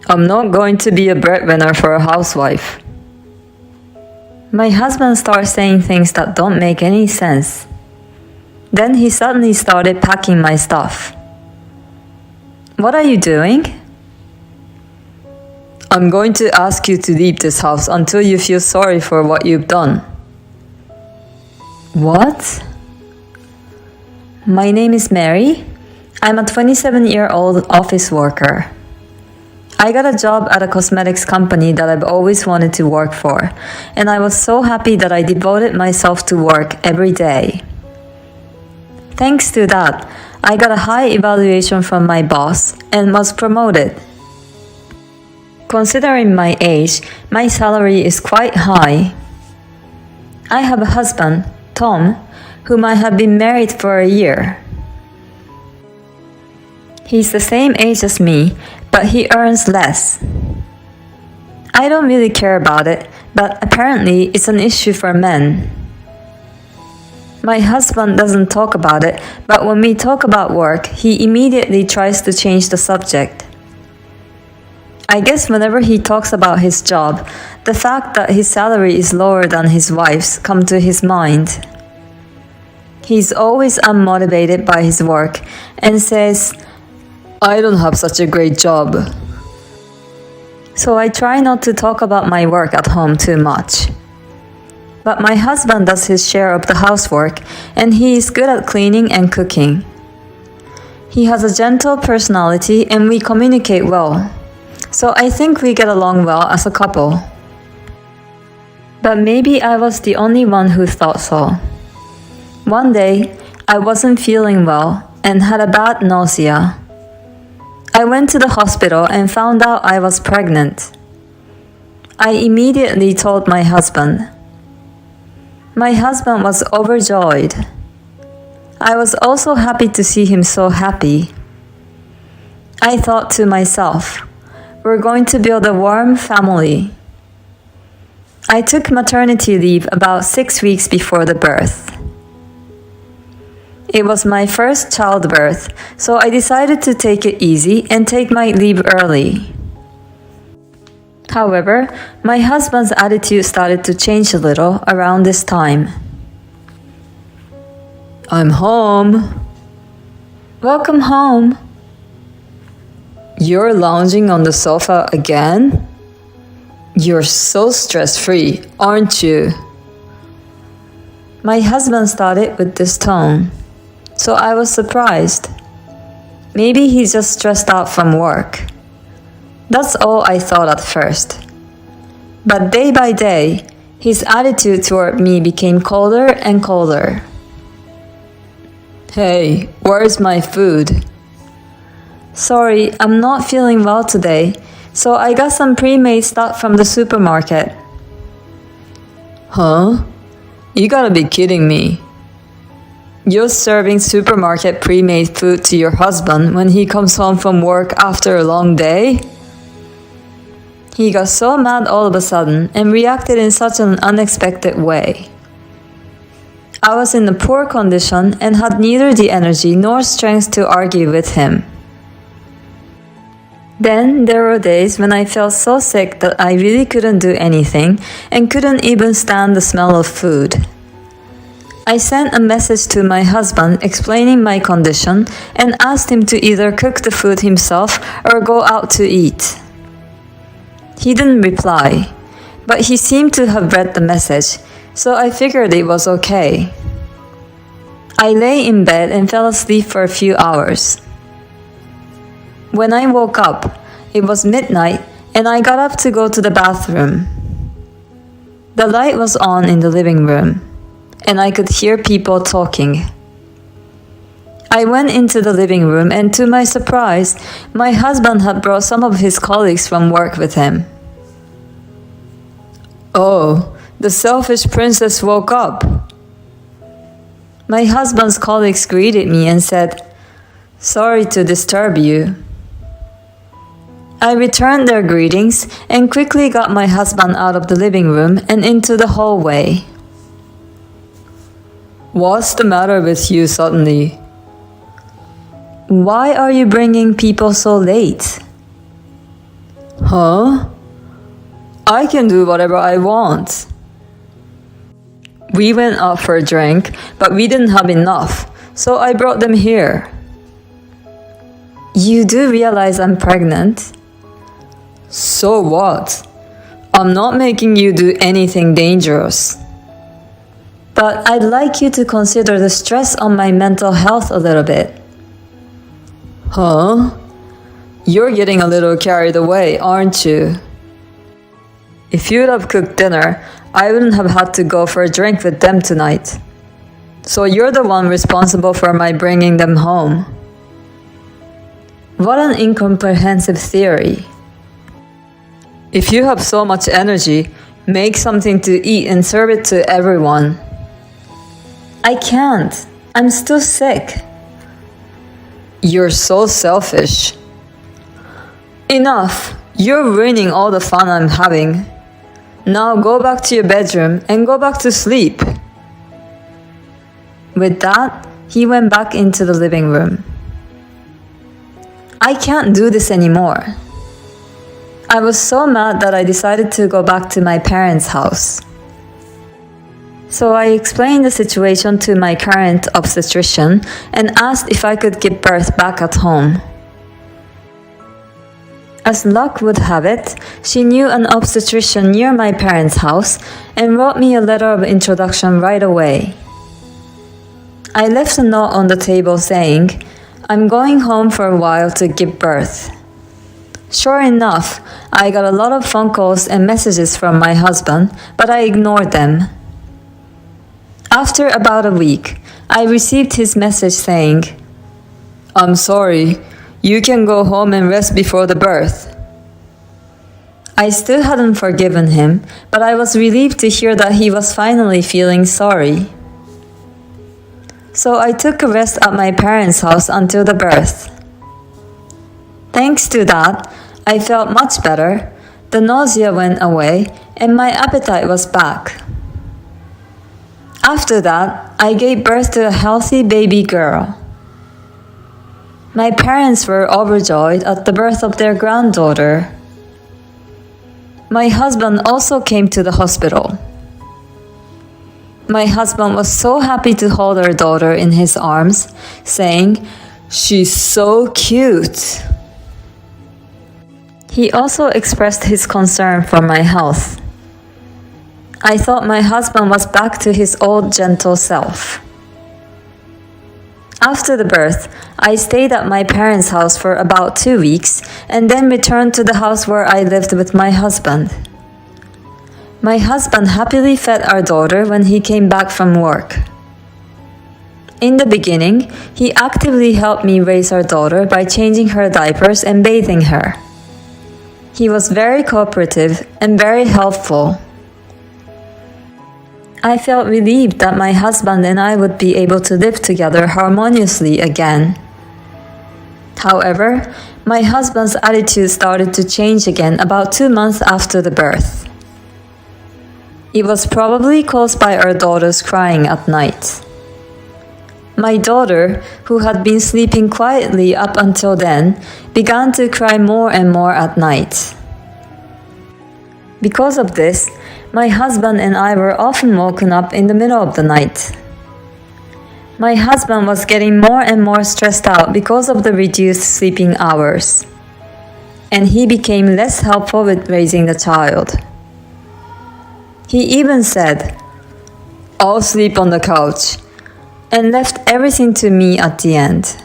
I'm not going to be a breadwinner for a housewife. My husband starts saying things that don't make any sense. Then he suddenly started packing my stuff. What are you doing? I'm going to ask you to leave this house until you feel sorry for what you've done. What? My name is Mary. I'm a 27-year-old office worker. I got a job at a cosmetics company that I've always wanted to work for, and I was so happy that I devoted myself to work every day. Thanks to that, I got a high evaluation from my boss and was promoted. Considering my age, my salary is quite high. I have a husband, Tom, whom I have been married for a year. He's the same age as me, but he earns less. I don't really care about it, but apparently it's an issue for men. My husband doesn't talk about it, but when we talk about work, he immediately tries to change the subject. I guess whenever he talks about his job, the fact that his salary is lower than his wife's comes to his mind. He's always unmotivated by his work and says, I don't have such a great job. So I try not to talk about my work at home too much. But my husband does his share of the housework, and he is good at cleaning and cooking. He has a gentle personality and we communicate well. So I think we get along well as a couple. But maybe I was the only one who thought so. One day, I wasn't feeling well and had a bad nausea. I went to the hospital and found out I was pregnant. I immediately told my husband. My husband was overjoyed. I was also happy to see him so happy. I thought to myself, we're going to build a warm family. I took maternity leave about 6 weeks before the birth. It was my first childbirth, so I decided to take it easy and take my leave early. However, my husband's attitude started to change a little around this time. I'm home. Welcome home. You're lounging on the sofa again? You're so stress-free, aren't you? My husband started with this tone. So I was surprised. Maybe he's just stressed out from work. That's all I thought at first. But day by day, his attitude toward me became colder and colder. Hey, where's my food? Sorry, I'm not feeling well today, so I got some pre-made stuff from the supermarket. Huh? You gotta be kidding me. You're serving supermarket pre-made food to your husband when he comes home from work after a long day? He got so mad all of a sudden and reacted in such an unexpected way. I was in a poor condition and had neither the energy nor strength to argue with him. Then there were days when I felt so sick that I really couldn't do anything and couldn't even stand the smell of food. I sent a message to my husband explaining my condition and asked him to either cook the food himself or go out to eat. He didn't reply, but he seemed to have read the message, so I figured it was okay. I lay in bed and fell asleep for a few hours. When I woke up, it was midnight and I got up to go to the bathroom. The light was on in the living room, and I could hear people talking. I went into the living room and to my surprise, my husband had brought some of his colleagues from work with him. Oh, the selfish princess woke up. My husband's colleagues greeted me and said, "Sorry to disturb you." I returned their greetings and quickly got my husband out of the living room and into the hallway. What's the matter with you suddenly? Why are you bringing people so late? Huh? I can do whatever I want. We went out for a drink, but we didn't have enough, so I brought them here. You do realize I'm pregnant? So what? I'm not making you do anything dangerous. But I'd like you to consider the stress on my mental health a little bit. Huh? You're getting a little carried away, aren't you? If you'd have cooked dinner, I wouldn't have had to go for a drink with them tonight. So you're the one responsible for my bringing them home. What an incomprehensive theory. If you have so much energy, make something to eat and serve it to everyone. I can't. I'm still sick. You're so selfish. Enough. You're ruining all the fun I'm having. Now go back to your bedroom and go back to sleep. With that, he went back into the living room. I can't do this anymore. I was so mad that I decided to go back to my parents' house. So I explained the situation to my current obstetrician and asked if I could give birth back at home. As luck would have it, she knew an obstetrician near my parents' house and wrote me a letter of introduction right away. I left a note on the table saying, "I'm going home for a while to give birth." Sure enough, I got a lot of phone calls and messages from my husband, but I ignored them. After about a week, I received his message saying, "I'm sorry, you can go home and rest before the birth." I still hadn't forgiven him, but I was relieved to hear that he was finally feeling sorry. So I took a rest at my parents' house until the birth. Thanks to that, I felt much better, the nausea went away, and my appetite was back. After that, I gave birth to a healthy baby girl. My parents were overjoyed at the birth of their granddaughter. My husband also came to the hospital. My husband was so happy to hold our daughter in his arms, saying, "She's so cute." He also expressed his concern for my health. I thought my husband was back to his old gentle self. After the birth, I stayed at my parents' house for about 2 weeks and then returned to the house where I lived with my husband. My husband happily fed our daughter when he came back from work. In the beginning, he actively helped me raise our daughter by changing her diapers and bathing her. He was very cooperative and very helpful. I felt relieved that my husband and I would be able to live together harmoniously again. However, my husband's attitude started to change again about 2 months after the birth. It was probably caused by our daughter's crying at night. My daughter, who had been sleeping quietly up until then, began to cry more and more at night. Because of this, my husband and I were often woken up in the middle of the night. My husband was getting more and more stressed out because of the reduced sleeping hours, and he became less helpful with raising the child. He even said, "I'll sleep on the couch," and left everything to me at the end.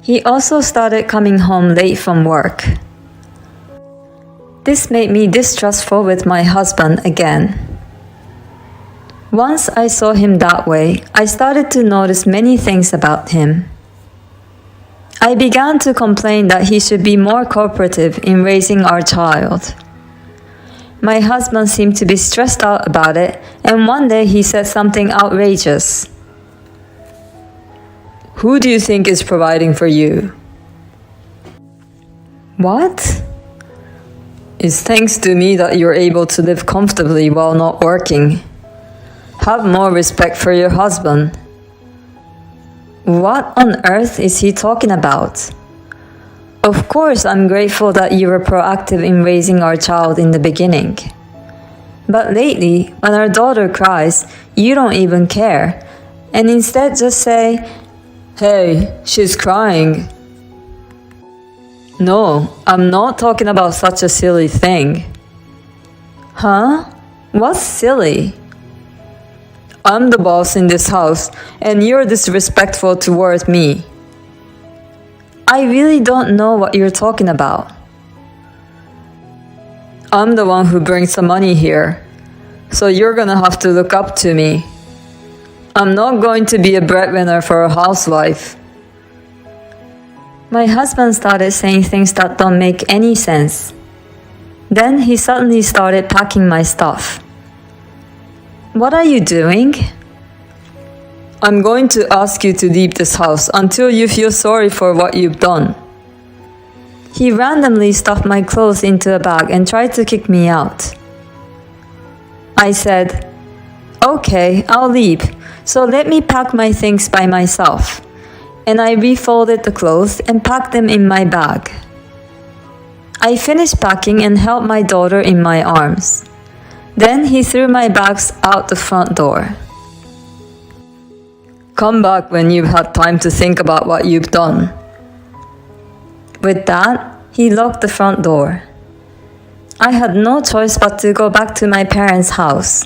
He also started coming home late from work. This made me distrustful with my husband again. Once I saw him that way, I started to notice many things about him. I began to complain that he should be more cooperative in raising our child. My husband seemed to be stressed out about it, and one day he said something outrageous. "Who do you think is providing for you?" What? "It's thanks to me that you're able to live comfortably while not working. Have more respect for your husband." What on earth is he talking about? Of course, I'm grateful that you were proactive in raising our child in the beginning. But lately, when our daughter cries, you don't even care, and instead just say, "Hey, she's crying." No, I'm not talking about such a silly thing. Huh? What's silly? I'm the boss in this house, and you're disrespectful toward me. I really don't know what you're talking about. I'm the one who brings the money here, so you're gonna have to look up to me. I'm not going to be a breadwinner for a housewife. My husband started saying things that don't make any sense. Then he suddenly started packing my stuff. What are you doing? I'm going to ask you to leave this house until you feel sorry for what you've done. He randomly stuffed my clothes into a bag and tried to kick me out. I said, "Okay, I'll leave, so let me pack my things by myself." And I refolded the clothes and packed them in my bag. I finished packing and held my daughter in my arms. Then he threw my bags out the front door. Come back when you've had time to think about what you've done. With that, he locked the front door. I had no choice but to go back to my parents' house.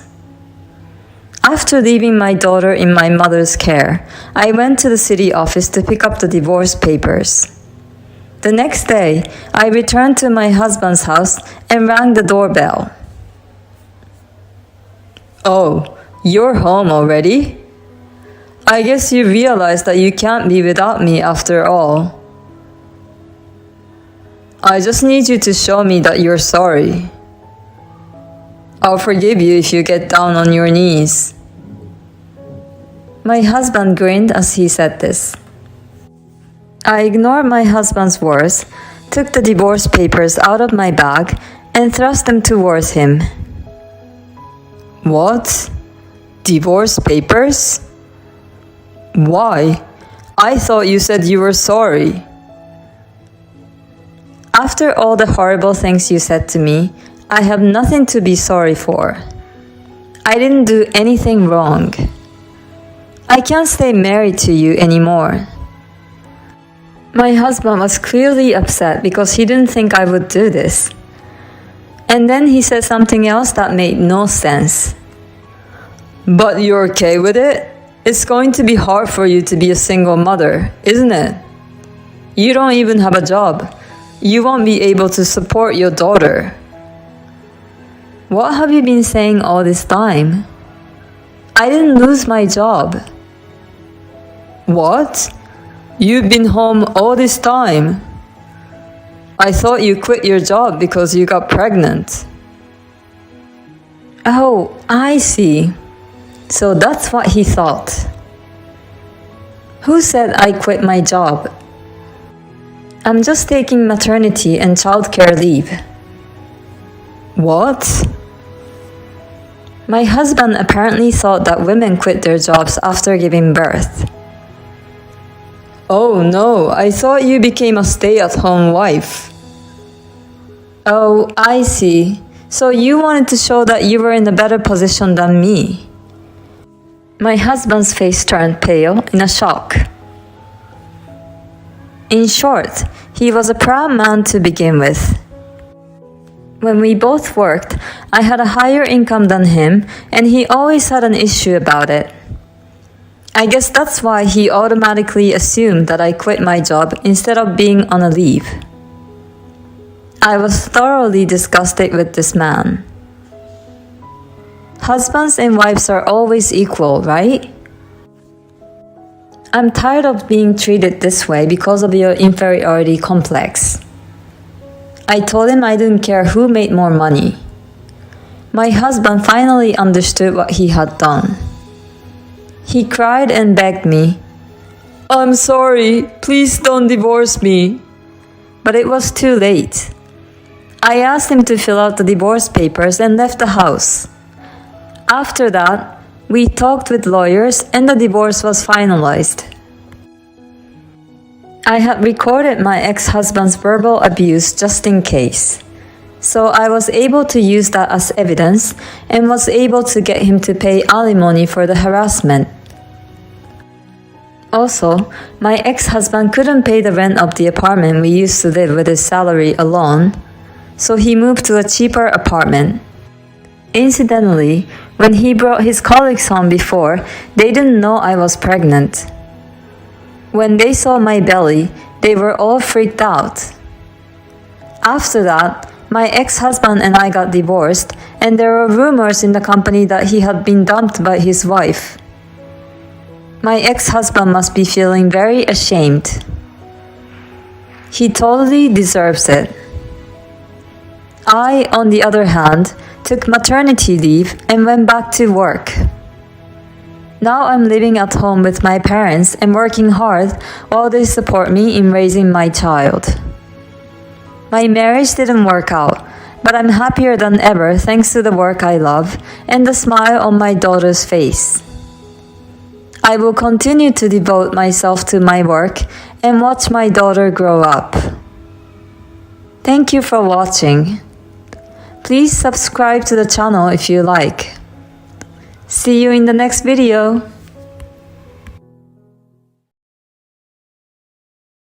After leaving my daughter in my mother's care, I went to the city office to pick up the divorce papers. The next day, I returned to my husband's house and rang the doorbell. "Oh, you're home already? I guess you realize that you can't be without me after all. I just need you to show me that you're sorry. I'll forgive you if you get down on your knees." My husband grinned as he said this. I ignored my husband's words, took the divorce papers out of my bag, and thrust them towards him. "What? Divorce papers? Why? I thought you said you were sorry." "After all the horrible things you said to me, I have nothing to be sorry for. I didn't do anything wrong. I can't stay married to you anymore." My husband was clearly upset because he didn't think I would do this. And then he said something else that made no sense. "But you're okay with it? It's going to be hard for you to be a single mother, isn't it? You don't even have a job. You won't be able to support your daughter." "What have you been saying all this time? I didn't lose my job." "What? You've been home all this time? I thought you quit your job because you got pregnant." Oh, I see. So that's what he thought. Who said I quit my job? I'm just taking maternity and childcare leave. What? My husband apparently thought that women quit their jobs after giving birth. Oh no, I thought you became a stay-at-home wife. Oh, I see. So you wanted to show that you were in a better position than me. My husband's face turned pale in a shock. In short, he was a proud man to begin with. When we both worked, I had a higher income than him, and he always had an issue about it. I guess that's why he automatically assumed that I quit my job instead of being on a leave. I was thoroughly disgusted with this man. Husbands and wives are always equal, right? I'm tired of being treated this way because of your inferiority complex. I told him I didn't care who made more money. My husband finally understood what he had done. He cried and begged me, "I'm sorry, please don't divorce me." But it was too late. I asked him to fill out the divorce papers and left the house. After that, we talked with lawyers and the divorce was finalized. I had recorded my ex-husband's verbal abuse just in case. So I was able to use that as evidence and was able to get him to pay alimony for the harassment. Also, my ex-husband couldn't pay the rent of the apartment we used to live with his salary alone, so he moved to a cheaper apartment. Incidentally, when he brought his colleagues home before, they didn't know I was pregnant. When they saw my belly, they were all freaked out. After that, my ex-husband and I got divorced, and there were rumors in the company that he had been dumped by his wife. My ex-husband must be feeling very ashamed. He totally deserves it. I, on the other hand, took maternity leave and went back to work. Now I'm living at home with my parents and working hard while they support me in raising my child. My marriage didn't work out, but I'm happier than ever thanks to the work I love and the smile on my daughter's face. I will continue to devote myself to my work and watch my daughter grow up. Thank you for watching. Please subscribe to the channel if you like. See you in the next video.